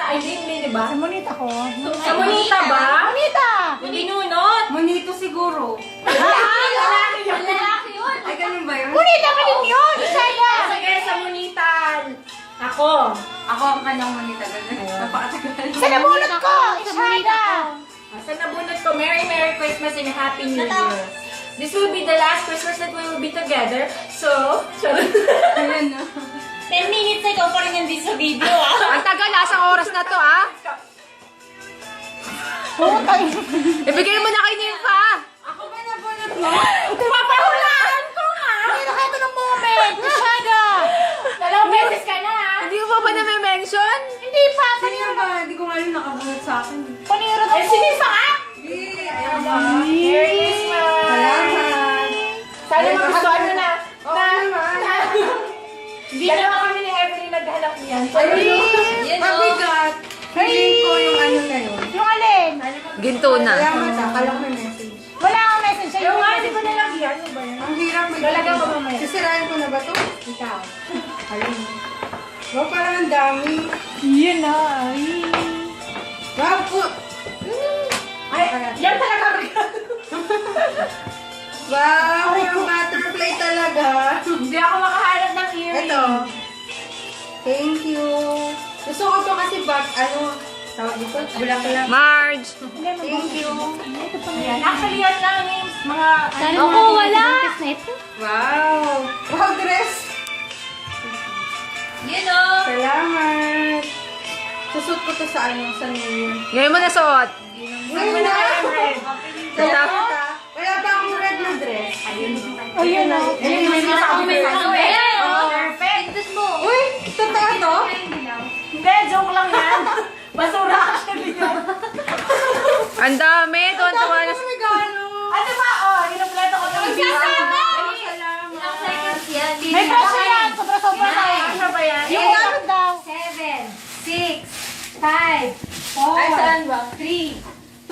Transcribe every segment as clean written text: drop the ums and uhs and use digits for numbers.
Ay, hindi ba? Sa monita ko. Sa Monita ba? Monita! Binunot? Monito siguro. Lalaki yun. Ay, ganun ba yun? Monita pa din yun! Isaya! Sige, sa Munitan. Ako. Ako ang kanyang monita. Napakatagal. Sa nabunot ko! Isaya! Sa nabunot ko, Merry Christmas and Happy New Year. This will be the last Christmas that we will be together. So, Ayan na. 10 minutes na ikaw pa rin nandito sa video, ah. Ang tagal, asang oras na to, ah. Ibigay mo na kay Nympha. Ako ba nabunot mo? papahulaan ko nga! Hindi na kayo ng moment! Isaya! Dalawang beses ka na, ha? Hindi mo pa ba na-mention? Hindi pa! Sino ba? Hindi ko nga alam nakabunot sa akin. Paniro na Eh, sinisa ka? Hindi. Ayaw ba? Merry Christmas! Salamat. Sana magustuhan mo na. Oo naman. Hindi naman kami ni Evelyn naghanap niyan. Ayun. Mabigat. Feeling ko yung ano na yun. Yung alin? Ginto na. Salamat ah. Kala ko may message. Wala akong message sa'yo. Yung nga, hindi ko nalagyan. Ano ba yan? Ang hirap may Lalagyan ko mamaya. Sisirain ko na ba to? Ikaw. Ayun. Wow, parang ang dami. Yun na. Wow, po. Ay, yan talaga regalo. Wow, yung butterfly talaga. Hindi ako makahanap ng earring. Ito. Thank you. Gusto ko to kasi tawag dito? Bulaklak. Marge. Thank you. Yan. Actually, yan lang yung mga... Ako, wala. Wow. Wow, dress. Yun, oh. Salamat. Susot ko to sa sa New Year. Ngayon mo na suot. Ngayon na. Salamat. Wala pa akong red na dress. Ayun na. Ayun, may mga Perfect. Pindot mo. Uy, totoo to? Hindi, joke lang yan. Basura actually yan. Ang dami. Tuwan-tuwa na. Regalo. Ano ba? Oh, inumpleto ko ng video. Ilang seconds yan? May presyo yan! Sobra-sobra na eh. Ano ba yan? Yung ano daw? 7, 6, 5, 4, Ay, saan ba? 3, 2,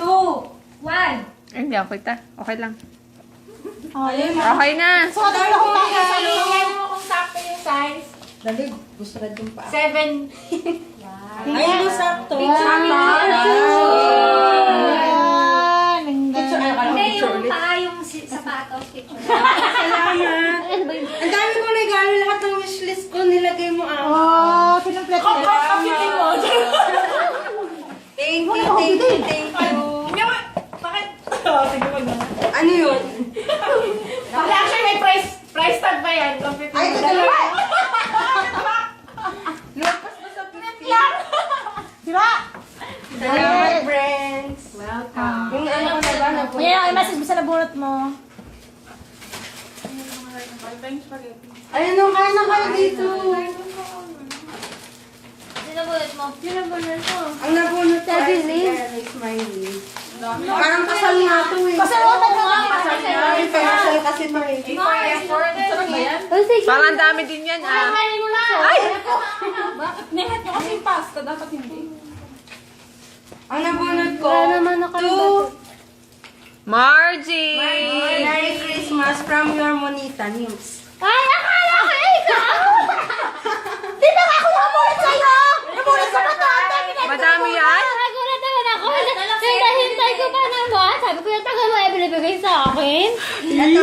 1. Hindi, okay ta. Okay lang. Oh, yun na. Okay na. So, ano ko tayo? Saluhin mo kung sakto yung size. Dali, gusto na din pa. 7. Ay, mo sakto. Ayan. Hindi, yung paa, yung sapatos. Picture. Salamat. Ang dami ko regalo, lahat ng wishlist ko nilagay mo ako. Oh, kinumpleto ko. Computing mo. Thank you. Bakit? Oh, sige mo na. Ano yun? Wala, actually may price tag ba yan? Computing Ay, mo. ito dalawa. Diba? Salamat, friends. Welcome. Yung ano ko na ba? Ayan, ang message mo sa nabunot mo. Ayun, nung kain na kayo dito. Sinabunod mo. Ang nabunot ko ay si Carly Smiley. Parang kasal nga to eh. Pasalutan mo nga. Ay, kasal kasi pa eh. effort. Sarap ba yan? Parang ang dami din yan, ah. Ay! Nihat nyo kasi pasta. Dapat hindi. Ang nabunot ko, Margie! Merry Christmas from your Monita News. Ay, akala ko ikaw! Di ba ako nabunot sa'yo? Nabunot ko na to. Ang dami na ito. Madami yan? Nagulat naman ako. Hintay ko pa naman. Sabi ko yung tagal mo, ibibigay sa akin. Ito,